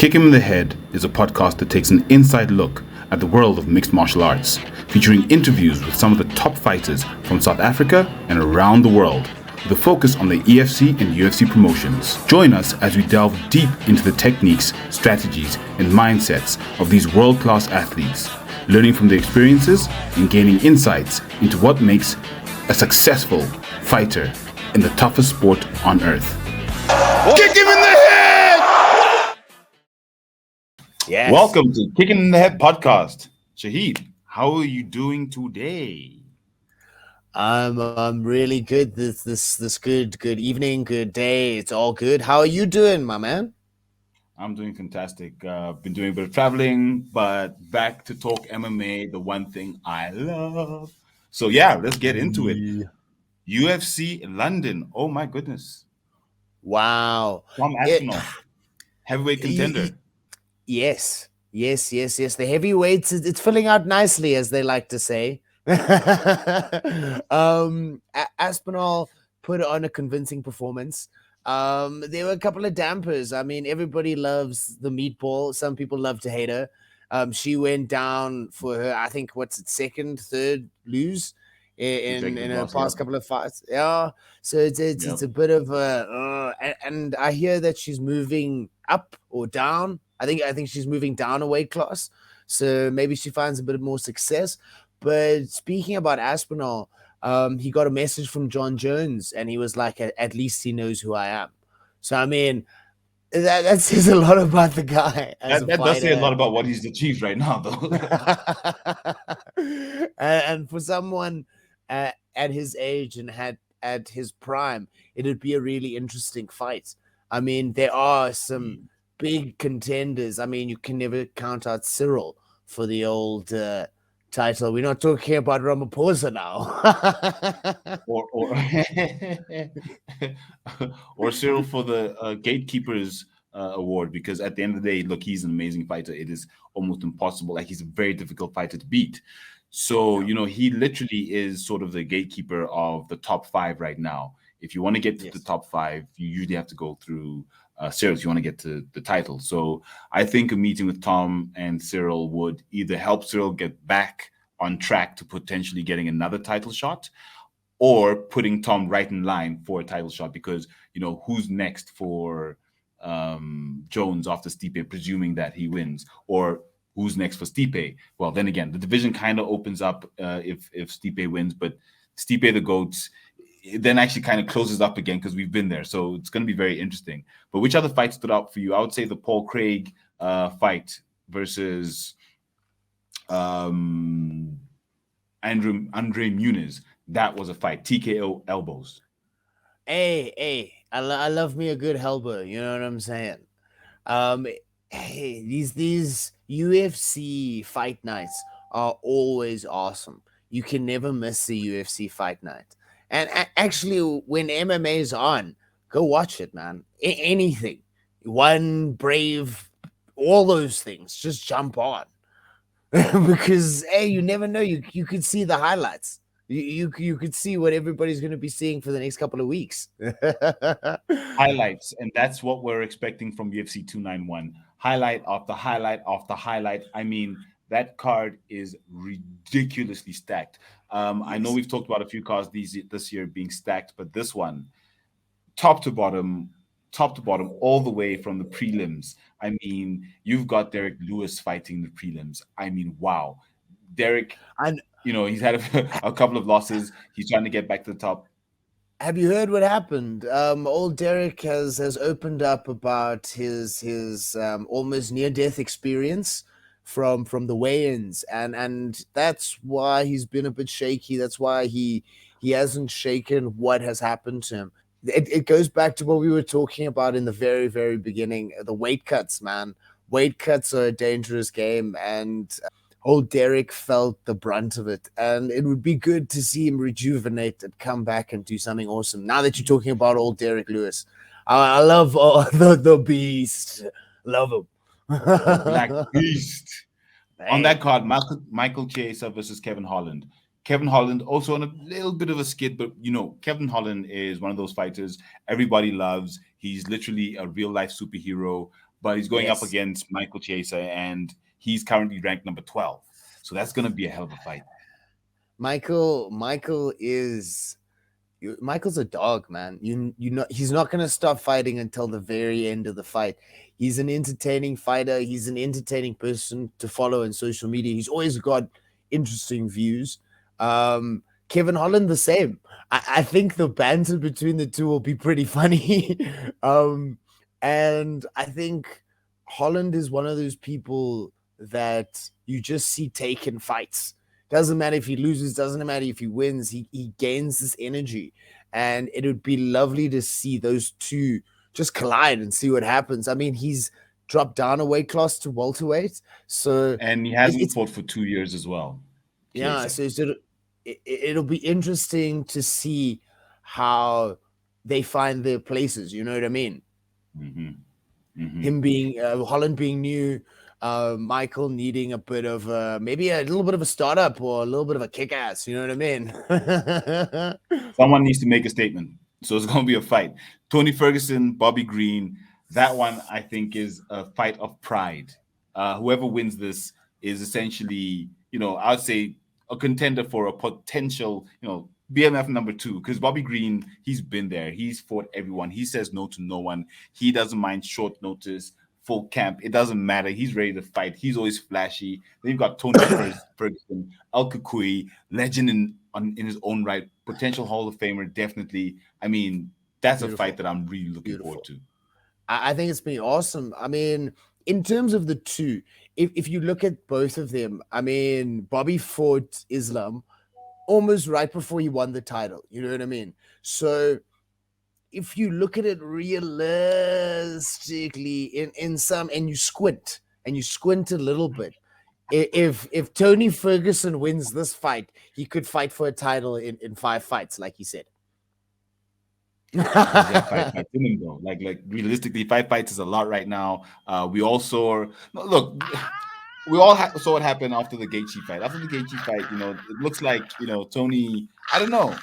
Kick Him in the Head is a podcast that takes an inside look at the world of mixed martial arts, featuring interviews with some of the top fighters from South Africa and around the world, with a focus on the EFC and UFC promotions. Join us as we delve deep into the techniques, strategies, and mindsets of these world-class athletes, learning from their experiences and gaining insights into what makes a successful fighter in the toughest sport on earth. Kick him in the head! Yes. Welcome to Kicking in the Head podcast. Shaheed, how are you doing today? I'm really good. This good evening, good day. It's all good. How are you doing, my man? I'm doing fantastic. Been doing a bit of traveling, but back to talk MMA, the one thing I love. So yeah, let's get into it. UFC London. Oh my goodness. Wow. Tom Aspinall, heavyweight contender. Yes. The heavyweights, it's filling out nicely, as they like to say. Aspinall put on a convincing performance. There were a couple of dampers. I mean, everybody loves the meatball. Some people love to hate her. She went down for her, I think, second, third lose in her past couple of fights. Yeah, so it's a bit of a and I hear that she's moving up or down. I think she's moving down a weight class, so maybe she finds a bit more success. But speaking about Aspinall, he got a message from John Jones, and he was like, "At least he knows who I am." So I mean, that says a lot about the guy. That does say a lot about what he's achieved right now, though. And for someone at his age and at his prime, it'd be a really interesting fight. I mean, there are some big contenders. I mean, you can never count out Cyril for the old title. We're not talking about Ramaphosa now. or Cyril for the Gatekeepers award, because at the end of the day, look, he's an amazing fighter. It is almost impossible. Like, he's a very difficult fighter to beat. So, he literally is sort of the gatekeeper of the top 5 right now. If you want to get to the top 5, you usually have to go through Cyril if you want to get to the title. So I think a meeting with Tom and Cyril would either help Cyril get back on track to potentially getting another title shot, or putting Tom right in line for a title shot, because, who's next for Jones after Stipe, presuming that he wins, or who's next for Stipe? Well, then again, the division kind of opens up if Stipe wins, but Stipe the GOAT then actually kind of closes up again, because we've been there. So it's going to be very interesting. But which other fight stood out for you? I would say the Paul Craig fight versus Andre Muniz. That was a fight. TKO elbows. Hey, I love me a good elbow. You know what I'm saying? Hey, these UFC fight nights are always awesome. You can never miss the UFC fight night. And actually, when MMA is on, go watch it, man. Anything. One, Brave, all those things. Just jump on. Because, hey, you never know. You could see the highlights. You could see what everybody's going to be seeing for the next couple of weeks. Highlights. And that's what we're expecting from UFC 291. Highlight after highlight after highlight. I mean, that card is ridiculously stacked. I know we've talked about a few cards this year being stacked, but this one, top to bottom, all the way from the prelims. I mean, you've got Derek Lewis fighting the prelims. I mean, wow. Derek, he's had a couple of losses. He's trying to get back to the top. Have you heard what happened? Old Derek has opened up about his almost near-death experience from the weigh-ins, and that's why he's been a bit shaky. That's why he hasn't shaken what has happened to him. It goes back to what we were talking about in the very, very beginning. The weight cuts, man. Weight cuts are a dangerous game, and old Derek felt the brunt of it. And it would be good to see him rejuvenate and come back and do something awesome. Now that you're talking about old Derek Lewis, I love the beast. Love him. Black Beast. On that card, Michael Chiesa versus Kevin Holland. Kevin Holland also on a little bit of a skid, but Kevin Holland is one of those fighters everybody loves. He's literally a real life superhero. but he's going up Yes. against Michael Chiesa, and he's currently ranked number 12. So that's going to be a hell of a fight. Michael's a dog, man. You know he's not gonna stop fighting until the very end of the fight. He's an entertaining fighter. He's an entertaining person to follow in social media. He's always got interesting views. Kevin Holland the same. I think the banter between the two will be pretty funny. And I think Holland is one of those people that you just see taken fights. Doesn't matter if he loses, doesn't matter if he wins, he gains this energy. And it would be lovely to see those two just collide and see what happens. I mean, he's dropped down a weight class to welterweight. So And he hasn't fought for 2 years as well. yeah, Chiesa. so it'll be interesting to see how they find their places. You know what I mean? Him being Holland being new, Michael needing a bit of maybe a little bit of a startup or a little bit of a kick ass. You know what I mean? Someone needs to make a statement. So it's going to be a fight. Tony Ferguson, Bobby Green. That one, I think, is a fight of pride. Whoever wins this is essentially, I would say a contender for a potential, BMF number 2. Because Bobby Green, he's been there. He's fought everyone. He says no to no one. He doesn't mind short notice, full camp. It doesn't matter. He's ready to fight. He's always flashy. Then you've got Tony Ferguson, El Kukui, legend in his own right, potential Hall of Famer, definitely. I mean, that's a fight that I'm really looking forward to. I think it's been awesome. I mean, in terms of the two, if you look at both of them, I mean, Bobby fought Islam almost right before he won the title. You know what I mean? So if you look at it realistically in some, and you squint a little bit, if Tony Ferguson wins this fight, he could fight for a title in 5 fights, like he said. Yeah, 5 fights in him though. Like realistically, 5 fights is a lot right now. We all saw. Look, we all saw what happened after the Gaethje fight. After the Gaethje fight, it looks like Tony. I don't know.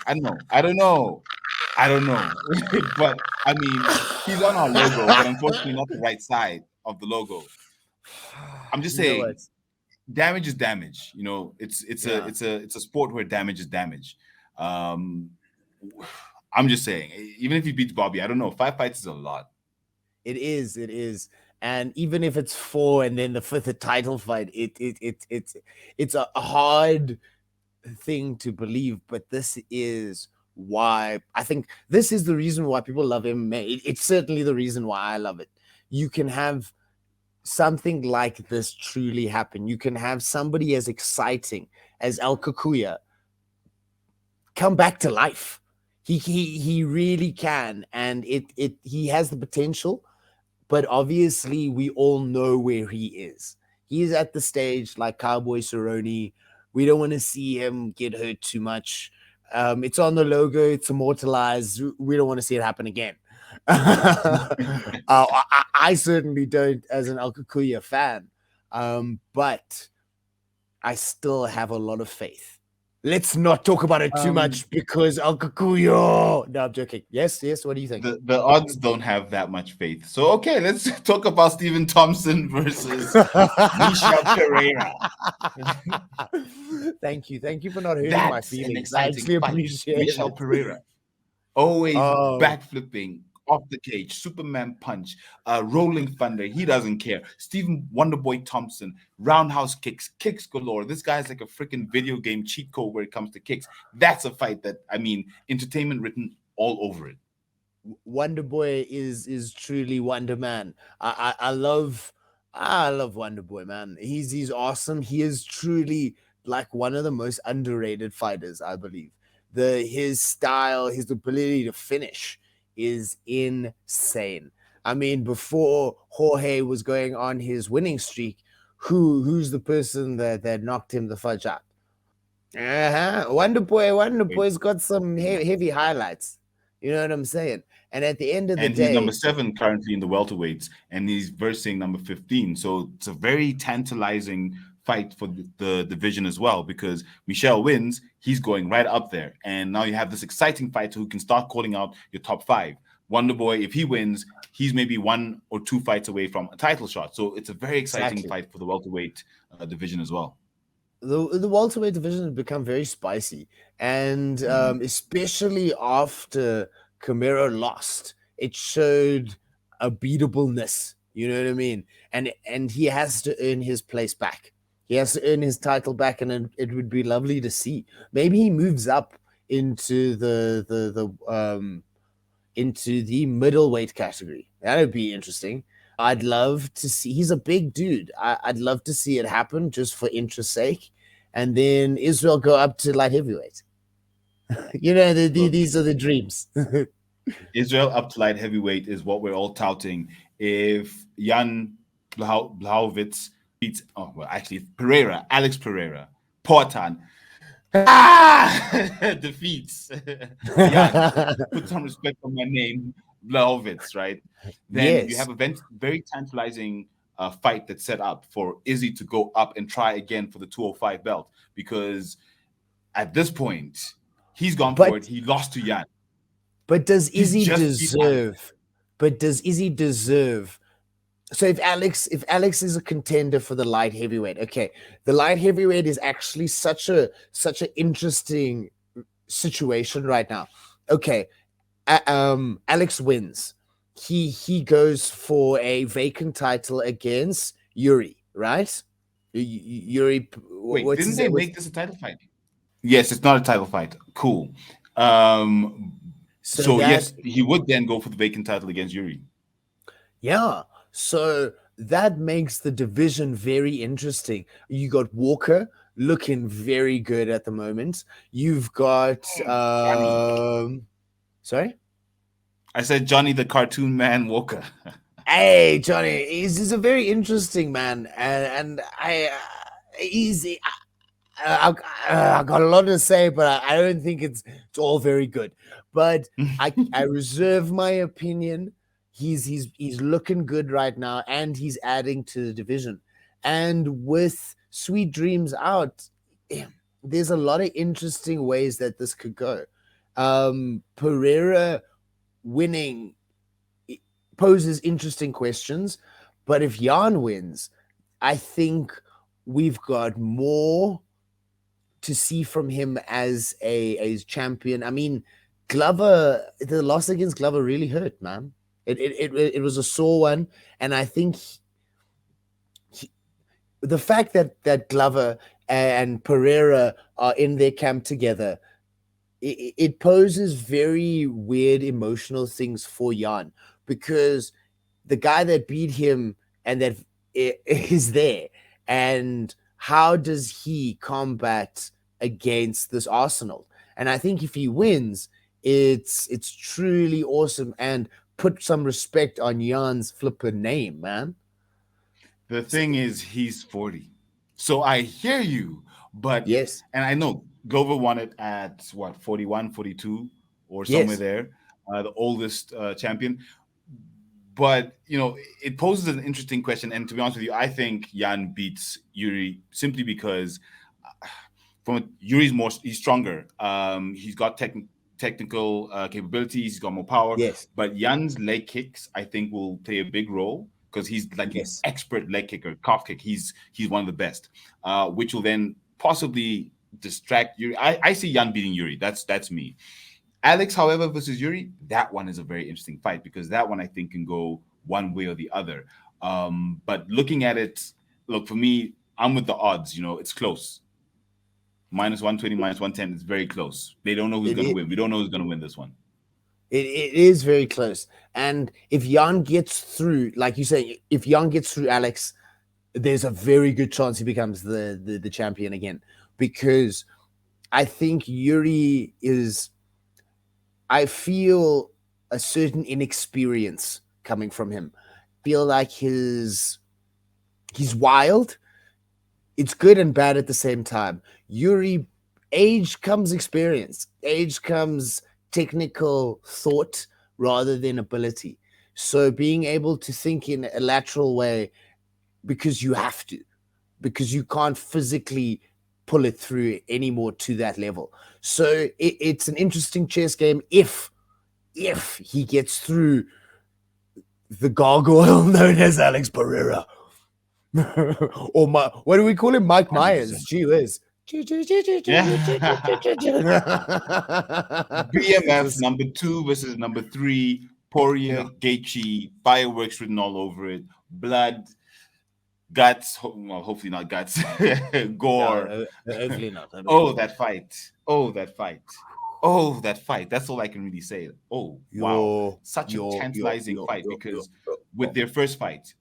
But I mean, he's on our logo, but unfortunately, not the right side of the logo. I'm just saying, damage is damage. It's a sport where damage is damage. I'm just saying, even if he beats Bobby, I don't know. 5 fights is a lot. It is. And even if it's 4 and then the 5th a title fight, it's a hard thing to believe. But this is why I think this is the reason why people love MMA. It's certainly the reason why I love it. You can have something like this truly happen. You can have somebody as exciting as El Kakuya come back to life. He really can, and he has the potential, but obviously we all know where he is. He is at the stage like Cowboy Cerrone. We don't want to see him get hurt too much. It's on the logo, it's immortalized. We don't want to see it happen again. I certainly don't, as an El Kakuya fan, but I still have a lot of faith. Let's not talk about it too much because El Kakuya. No, I'm joking. Yes. What do you think? The odds don't have that much faith. So, okay, let's talk about Stephen Thompson versus Michel Pereira. Thank you for not hurting my feelings. I actually appreciate Michel Pereira. Always backflipping off the cage, Superman punch, rolling thunder. He doesn't care. Stephen Wonderboy Thompson, roundhouse kicks galore. This guy's like a freaking video game cheat code where it comes to kicks. That's a fight that, I mean, entertainment written all over it. Wonderboy is truly Wonder Man. I love Wonderboy, man. He's awesome. He is truly like one of the most underrated fighters, I believe. His style, his ability to finish is insane. I mean, before Jorge was going on his winning streak, who's the person that knocked him the fudge out? Wonderboy's got some heavy highlights. You know what I'm saying? And at the end of the day, he's number 7 currently in the welterweights, and he's versing number 15. So it's a very tantalizing fight for the division as well, because Michel wins, he's going right up there. And now you have this exciting fighter who can start calling out your top 5. Wonder Boy, if he wins, he's maybe 1 or 2 fights away from a title shot. So it's a very exciting fight for the welterweight division as well. The welterweight division has become very spicy, and especially after Camaro lost, it showed a beatableness. You know what I mean? And he has to earn his place back. He has to earn his title back, and it would be lovely to see. Maybe he moves up into into the middleweight category. That would be interesting. I'd love to see. He's a big dude. I'd love to see it happen just for interest's sake, and then Israel go up to light heavyweight. You know, these are the dreams. Israel up to light heavyweight is what we're all touting. If Jan Blachowicz beats, Pereira, Alex Pereira, Portan, defeats Jan, put some respect on my name, Blachowicz, right? Then you have a very tantalizing fight that's set up for Izzy to go up and try again for the 205 belt, because at this point, he's gone for it. He lost to Jan. But does Izzy deserve? But does Izzy deserve? So if Alex is a contender for the light heavyweight, okay, the light heavyweight is actually such an interesting situation right now. Okay, Alex wins. He goes for a vacant title against Yuri, right? Yuri. Wait, didn't they make this a title fight? Yes, it's not a title fight. Cool. So yes, he would then go for the vacant title against Yuri. Yeah. So that makes the division very interesting. You got Walker looking very good at the moment. You've got sorry? I said Johnny the cartoon man Walker. Hey, Johnny, he's a very interesting man, and I've got a lot to say, but I don't think it's all very good. But I reserve my opinion. He's looking good right now, and he's adding to the division. And with Sweet Dreams out, there's a lot of interesting ways that this could go. Pereira winning poses interesting questions, but if Jan wins, I think we've got more to see from him as a champion. I mean, Glover, the loss against Glover really hurt, man. It was a sore one, and I think the fact that Glover and Pereira are in their camp together, it poses very weird emotional things for Jan, because the guy that beat him and that is there, and how does he combat against this arsenal? And I think if he wins, it's truly awesome, and put some respect on Jan's flippin' name, man. The thing is, he's 40. So I hear you, but yes, and I know Glover won it at what, 41, 42 or somewhere there, the oldest champion. But you know, it poses an interesting question. And to be honest with you, I think Jan beats Yuri simply because he's stronger. He's got technical capabilities. He's got more power. Yes. But Jan's leg kicks, I think, will play a big role, because he's like an expert leg kicker, calf kick. He's one of the best, which will then possibly distract Yuri. I see Jan beating Yuri. That's me. Alex, however, versus Yuri, that one is a very interesting fight, because that one I think can go one way or the other. But looking at it, look, for me, I'm with the odds. You know, it's close. Minus 120, minus 110. It's very close. They don't know who's going to win. We don't know who's going to win this one. It is very close. And if Jan gets through, like you say, if Jan gets through Alex, there's a very good chance he becomes the champion again. Because I think Yuri is, I feel a certain inexperience coming from him. I feel like he's wild. It's good and bad at the same time. Yuri, age comes experience. Age comes technical thought rather than ability. So being able to think in a lateral way, because you have to, because you can't physically pull it through anymore to that level. So it's an interesting chess game if if he gets through the gargoyle known as Alex Pereira. Or what do we call him? Mike 100%. Myers. Gee whiz. BMF number 2 versus number 3. Poirier, Gaethje, fireworks written all over it. Blood, guts. Well, hopefully not guts. Gore. No, hopefully not. Oh, that fight. Oh, that fight. Oh, that fight. That's all I can really say. Oh, wow. Such a tantalizing fight because with their first fight,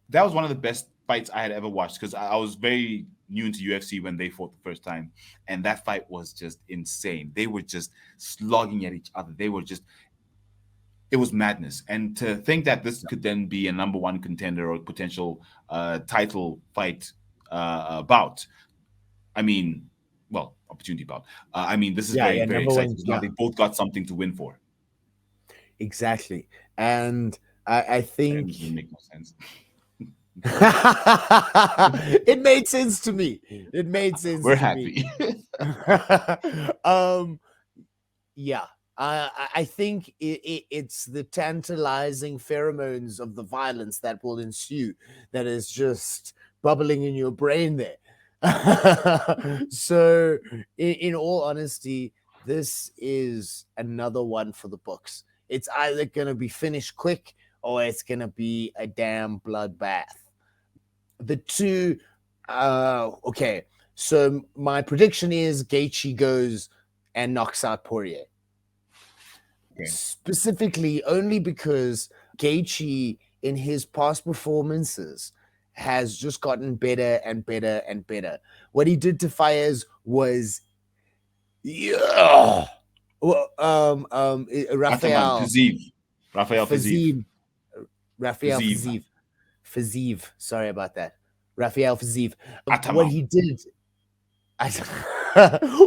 that was one of the best fights I had ever watched because I was very new into UFC when they fought the first time. And that fight was just insane. They were just slogging at each other. It was madness. And to think that this could then be a number 1 contender or potential title fight bout, I mean, well, opportunity bout. I mean, this is very, very exciting. Now they both got something to win for. Exactly. And I think... It doesn't make no sense. It made sense to me. It made sense. We're happy. Yeah. I think it's the tantalizing pheromones of the violence that will ensue that is just bubbling in your brain there. So, in all honesty, this is another one for the books. It's either going to be finished quick or it's going to be a damn bloodbath. The two, okay. So my prediction is Gaethje goes and knocks out Poirier. Okay. Specifically, only because Gaethje, in his past performances, has just gotten better and better and better. What he did to Fires was, Rafael Fiziev. Sorry about that. Rafael Fiziev. What he did,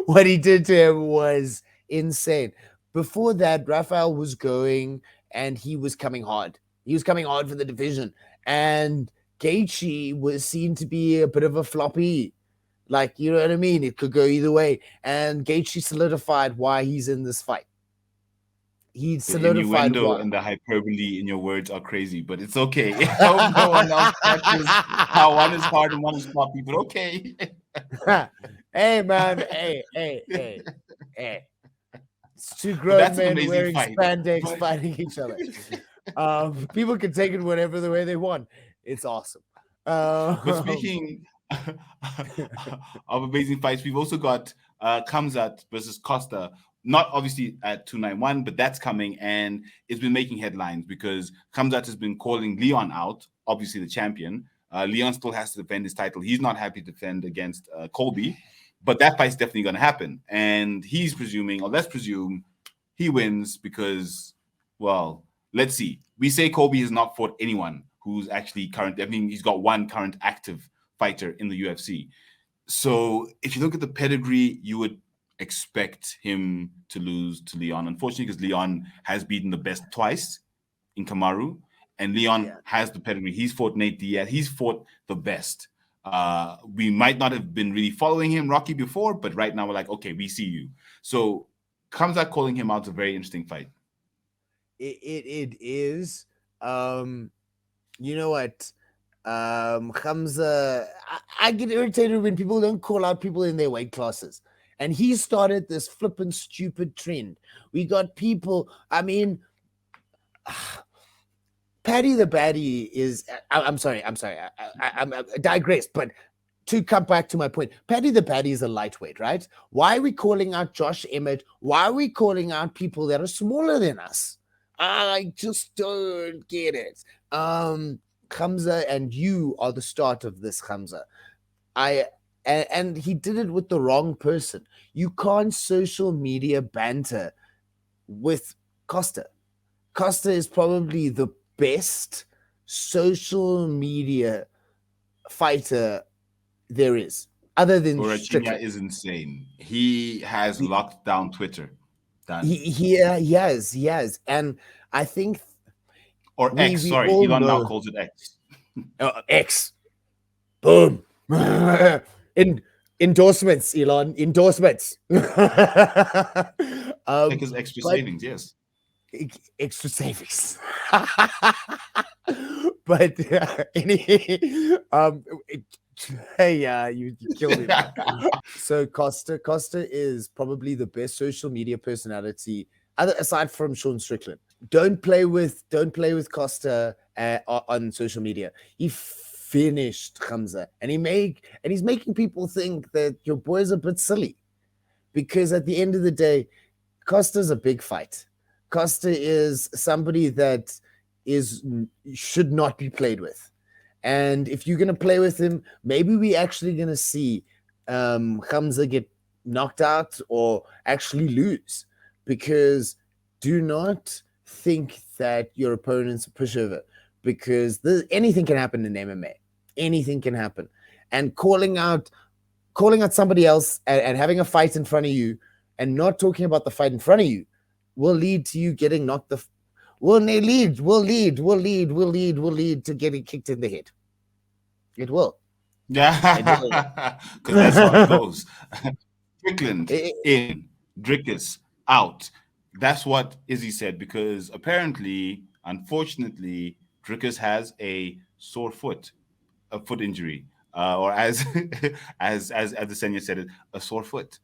what he did to him was insane. Before that, Rafael was going and he was coming hard. He was coming hard for the division. And Gaethje was seen to be a bit of a floppy. Like, you know what I mean? It could go either way. And Gaethje solidified why he's in this fight. He solidified. The innuendo and the hyperbole in your words are crazy, but it's okay. I hope no one else catches how one is hard and one is floppy, but okay. Hey, man. Hey. It's two grown men wearing spandex fighting each other. People can take it whatever the way they want. It's awesome. But speaking of amazing fights, we've also got Khamzat versus Costa. Not obviously at 291, but that's coming, and it's been making headlines because Khamzat has been calling Leon out, obviously the champion. Leon still has to defend his title. He's not happy to defend against Colby, but that fight's definitely going to happen. And he's presuming, or let's presume, he wins because, well, let's see. We say Colby has not fought anyone who's actually current. I mean, he's got one current active fighter in the UFC. So if you look at the pedigree, you would expect him to lose to Leon. Unfortunately, because Leon has beaten the best twice in Kamaru, and Leon has the pedigree. He's fought Nate Diaz. He's fought the best. We might not have been really following him, Rocky, before, but right now we're like, okay, we see you. So Khamzat calling him out is a very interesting fight. It is. You know what? Khamzat, I get irritated when people don't call out people in their weight classes. And he started this flippin' stupid trend. We got people, I mean, Paddy the Baddie is, I'm sorry, I digress, but to come back to my point, Paddy the Baddie is a lightweight, right? Why are we calling out Josh Emmett? Why are we calling out people that are smaller than us? I just don't get it. Khamzat, and you are the start of this, Khamzat. And he did it with the wrong person. You can't social media banter with Costa. Costa is probably the best social media fighter there is, other than Strickland. Is insane. He has locked down Twitter. He has. And I think... Or X, sorry. Elon now calls it X. X. Boom. Endorsements, Elon. Endorsements. Because extra savings, yes. extra savings. But hey, you killed me, man. So Costa is probably the best social media personality, aside from Sean Strickland. Don't play with Costa on social media. He finished Khamzat, and he's making people think that your boy's a bit silly, because at the end of the day, Costa's a big fight. Costa is somebody that should not be played with. And if you're gonna play with him, maybe we actually gonna see Khamzat get knocked out or actually lose. Because do not think that your opponent's a pushover, because anything can happen in MMA. Anything can happen. And calling out somebody else and having a fight in front of you and not talking about the fight in front of you will lead to you getting knocked will lead to getting kicked in the head. It will. Yeah, because that's how it goes. Strickland in, Dricus out. That's what Izzy said, because apparently, unfortunately, Dricus has a sore foot, a foot injury, or as as Adesanya said it, a sore foot.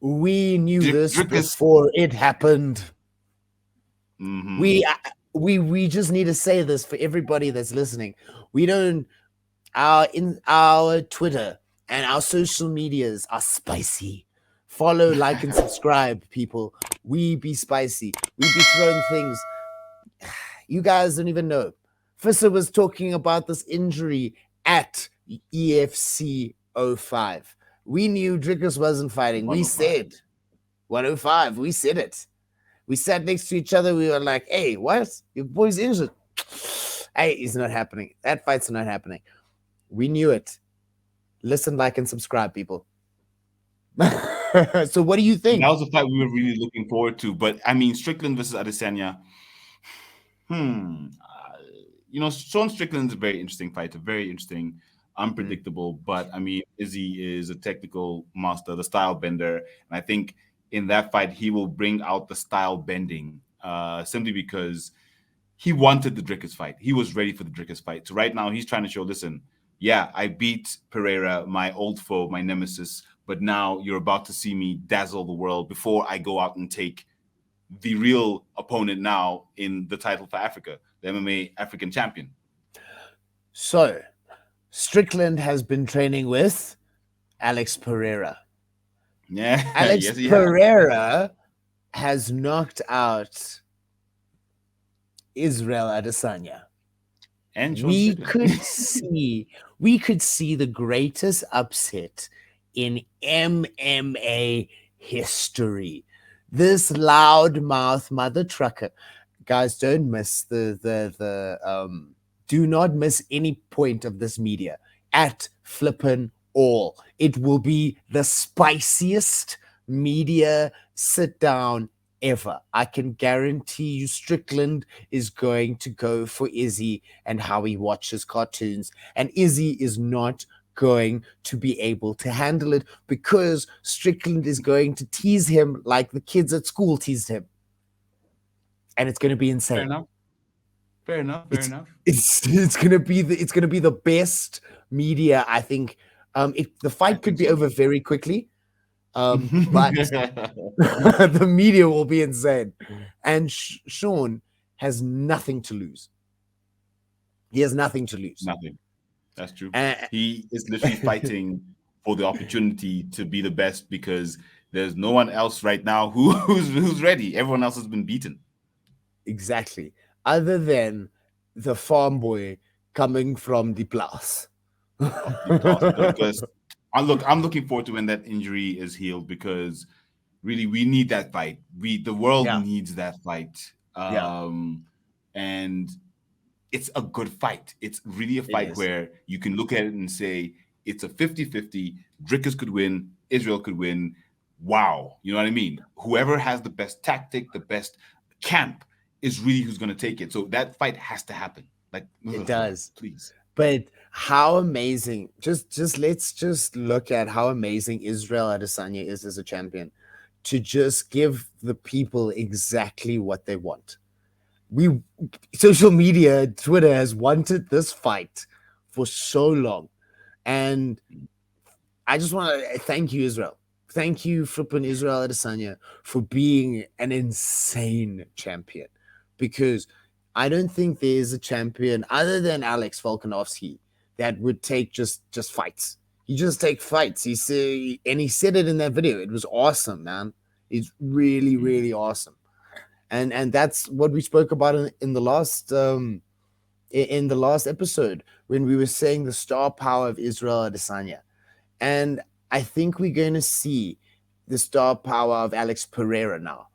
We knew this Dricus. before it happened. Mhm. We just need to say this for everybody that's listening. We don't our Twitter and our social medias are spicy. Follow, like, and subscribe, people. We be spicy. We be throwing things. You guys don't even know. Fissa was talking about this injury at EFC 05. We knew Dricus wasn't fighting. We said 105. We said it. We sat next to each other. We were like, hey, what? Your boy's injured. Hey, it's not happening. That fight's not happening. We knew it. Listen, like, and subscribe, people. So what do you think? That was a fight we were really looking forward to. But I mean, Strickland versus Adesanya. Sean Strickland's a very interesting fighter, very interesting, unpredictable. But I mean, Izzy is a technical master, the style bender, and I think in that fight he will bring out the style bending, simply because he wanted the Dricus fight. He was ready for the Dricus fight. So right now he's trying to show, listen, yeah, I beat Pereira, my old foe, my nemesis, but now you're about to see me dazzle the world before I go out and take the real opponent now in the title for Africa, the MMA African champion. So Strickland has been training with Alex Pereira. Yeah, Alex Pereira has knocked out Israel Adesanya. And we could see the greatest upset in MMA history. This loudmouth mother trucker, guys, don't miss do not miss any point of this media at flippin' all. It will be the spiciest media sit down ever. I can guarantee you Strickland is going to go for Izzy and how he watches cartoons, and Izzy is not going to be able to handle it because Strickland is going to tease him like the kids at school teased him, and it's going to be insane. Fair enough. It's going to be the best media, I think. The fight could be over very quickly. But the media will be insane, and Sean has nothing to lose. He has nothing to lose. Nothing. That's true. He is literally fighting for the opportunity to be the best, because there's no one else right now who's ready. Everyone else has been beaten. Exactly. Other than the farm boy coming from the Plus. I'm looking forward to when that injury is healed, because really we need that fight. The world needs that fight. And it's a good fight. It's really a fight where you can look at it and say it's a 50-50. Dricus could win, Israel could win. Wow. You know what I mean? Whoever has the best tactic, the best camp is really who's going to take it. So that fight has to happen. Like, it does. Please. But how amazing, let's look at how amazing Israel Adesanya is as a champion. to just give the people exactly what they want. Social media, Twitter has wanted this fight for so long. And I just want to thank you, Israel. Thank you, flipping Israel Adesanya, for being an insane champion. Because I don't think there's a champion other than Alex Volkanovski that would take just fights. He just take fights. He said it in that video. It was awesome, man. It's really, really awesome. And that's what we spoke about in the last episode when we were saying the star power of Israel Adesanya. And I think we're going to see the star power of Alex Pereira now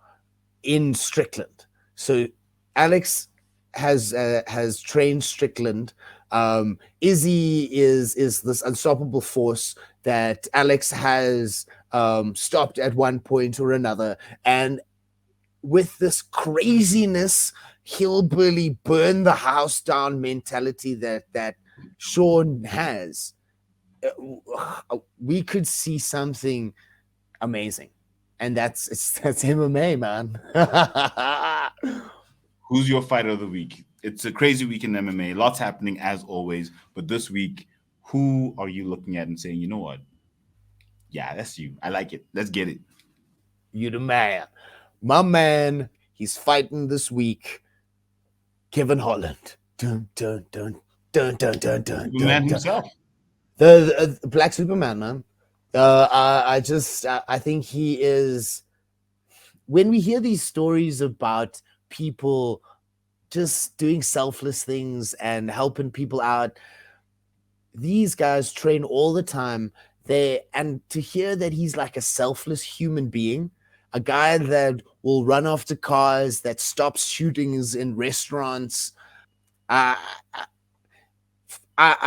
in Strickland. So Alex has trained Strickland. Izzy is this unstoppable force that Alex has stopped at one point or another. And with this craziness, hillbilly, burn the house down mentality that Sean has, we could see something amazing. And that's MMA, man. Who's your fighter of the week? It's a crazy week in MMA. Lots happening as always. But this week, who are you looking at and saying, you know what? Yeah, that's you. I like it. Let's get it. You the man. My man, he's fighting this week. Kevin Holland. Dun, dun, dun, dun, dun, dun, dun, Superman dun, himself. The Black Superman, man. I think he is. When we hear these stories about people just doing selfless things and helping people out, these guys train all the time. And to hear that he's like a selfless human being, a guy that will run after cars, that stops shootings in restaurants. I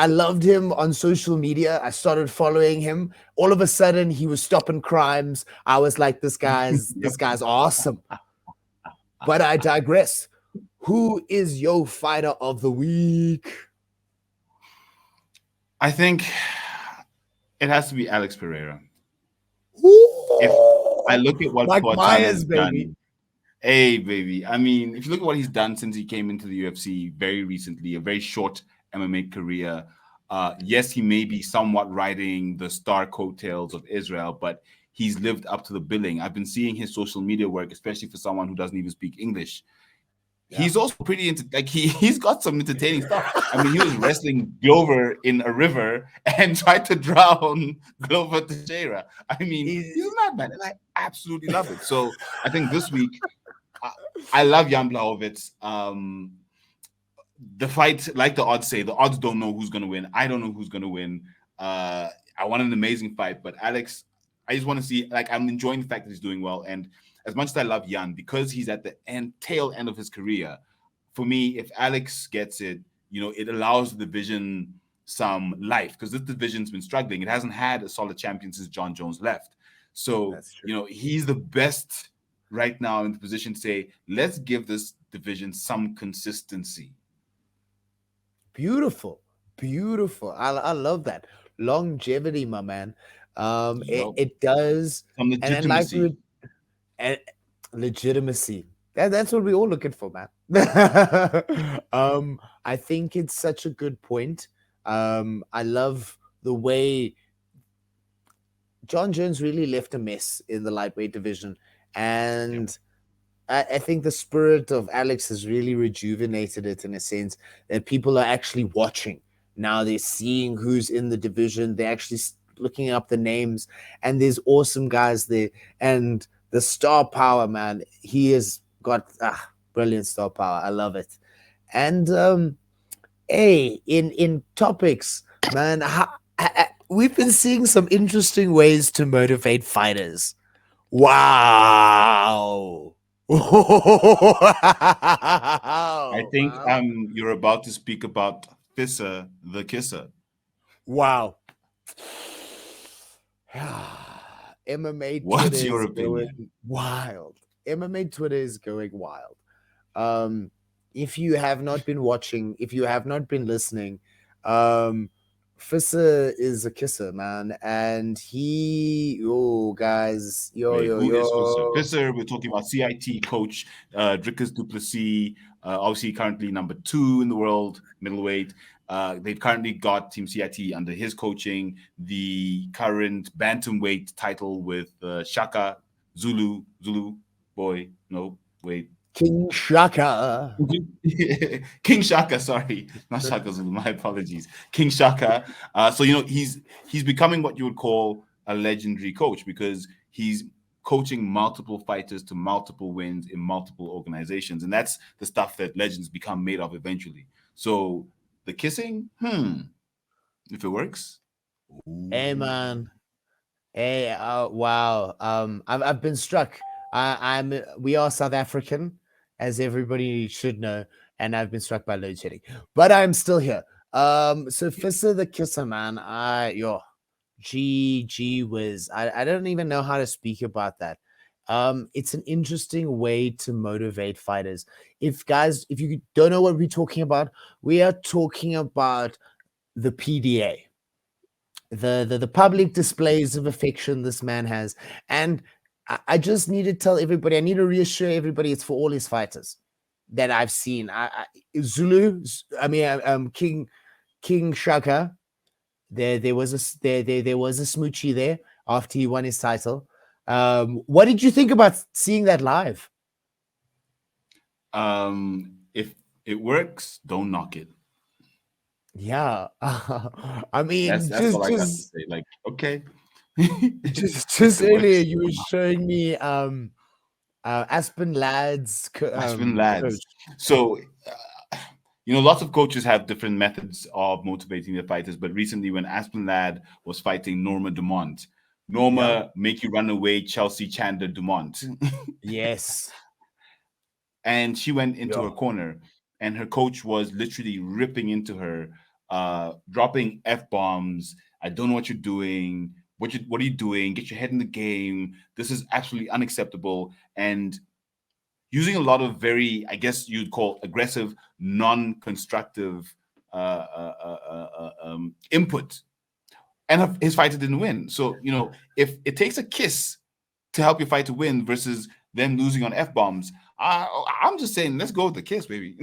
loved him on social media. I started following him. All of a sudden, he was stopping crimes. I was like, this guy's awesome. But I digress. Who is your fighter of the week? I think it has to be Alex Pereira. Ooh, If I look at what Mike Poatan Myers, has baby. done, hey, baby. I mean, if you look at what he's done since he came into the UFC very recently, a very short MMA career. Yes, he may be somewhat riding the star coattails of Israel, but he's lived up to the billing. I've been seeing his social media work, especially for someone who doesn't even speak English. He's also pretty he's got some entertaining stuff. I mean, he was wrestling Glover in a river and tried to drown Glover Teixeira. I mean, he's a madman, and I absolutely love it. So I think this week, I love Jan Blachowicz. The fight, like the odds say, the odds don't know who's going to win. I don't know who's going to win. I want an amazing fight, but Alex, I just want to see, I'm enjoying the fact that he's doing well. And as much as I love Jan, because he's at the tail end of his career, for me, if Alex gets it, it allows the division some life, because this division's been struggling. It hasn't had a solid champion since John Jones left. So, he's the best right now in the position to say, let's give this division some consistency. Beautiful. I love that longevity, my man. It does some legitimacy. And legitimacy. That's what we're all looking for, man. I think it's such a good point. I love the way John Jones really left a mess in the lightweight division, and I think the spirit of Alex has really rejuvenated it, in a sense that people are actually watching. Now they're seeing who's in the division. They're actually looking up the names, and there's awesome guys there. And the star power, man, he has got brilliant star power. I love it. And in topics, man, we've been seeing some interesting ways to motivate fighters. Wow. I think you're about to speak about Fisser the Kisser. Wow. MMA What's Twitter your is opinion? going wild. MMA Twitter is going wild. If you have not been watching, if you have not been listening, Fissa is a kisser, man, and guys, Wait, who is Fisser? yo. Fisser, we're talking about CIT coach Dricus Du Plessis, obviously currently number 2 in the world, middleweight. They've currently got Team CIT under his coaching, the current bantamweight title with Shaka Zulu boy. No, wait. King Shaka. King Shaka, sorry, not Shaka Zulu. My apologies, King Shaka. So he's becoming what you would call a legendary coach because he's coaching multiple fighters to multiple wins in multiple organizations, and that's the stuff that legends become made of eventually. So the kissing, if it works, Hey, man. Hey, wow. I've been struck. We are South African, as everybody should know, and I've been struck by load shedding, but I'm still here. So Fissa the Kisser, man. Gee whiz. I don't even know how to speak about that. It's an interesting way to motivate fighters. If you don't know what we're talking about, we are talking about the PDA. The public displays of affection this man has, and I just need to tell everybody, I need to reassure everybody, it's for all his fighters that I've seen. King Shaka, there was a smoochie there after he won his title. What did you think about seeing that live? If it works, don't knock it. Yeah, I mean, that's all I got to say. Like, okay. just earlier you were showing me Aspen Lads. Aspen Lads. So, lots of coaches have different methods of motivating their fighters. But recently, when Aspen Lad was fighting Norma Dumont, make you run away, Chelsea Chandler Dumont. Yes. And she went into her corner, and her coach was literally ripping into her, dropping F-bombs. I don't know what you're doing. What are you doing? Get your head in the game. This is absolutely unacceptable. And using a lot of very, I guess you'd call aggressive, non-constructive input. And his fighter didn't win. So, if it takes a kiss to help your fighter win versus them losing on F-bombs, I'm just saying, let's go with the kiss, baby.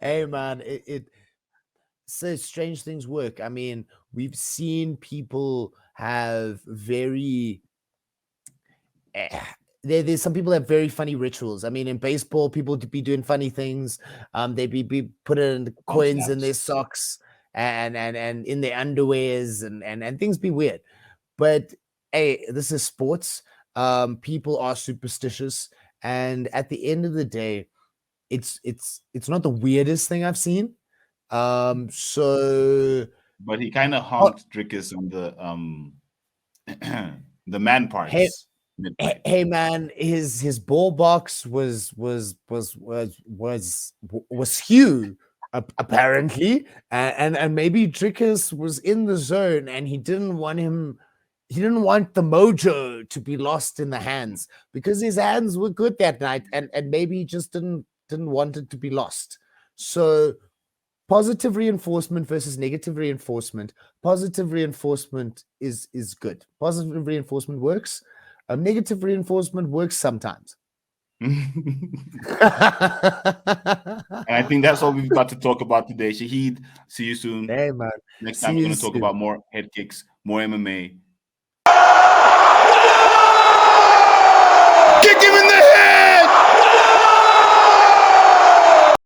Hey, man, it says strange things work. I mean, we've seen people have very there's some people have very funny rituals. I mean, in baseball, people be doing funny things. They be putting coins in their socks and in their underwears and things be weird. But hey, this is sports. People are superstitious, and at the end of the day, it's not the weirdest thing I've seen. So, but he kind of honked Dricus on the man parts. Hey man, his ball box was Hugh apparently, and maybe Dricus was in the zone and he didn't want the mojo to be lost in the hands because his hands were good that night, and maybe he just didn't want it to be lost. So positive reinforcement versus negative reinforcement. Positive reinforcement is good. Positive reinforcement works. Negative reinforcement works sometimes. And I think that's all we've got to talk about today. Shaheed, see you soon. Hey, man. Next time we're going to talk about more head kicks, more MMA. Kick him in the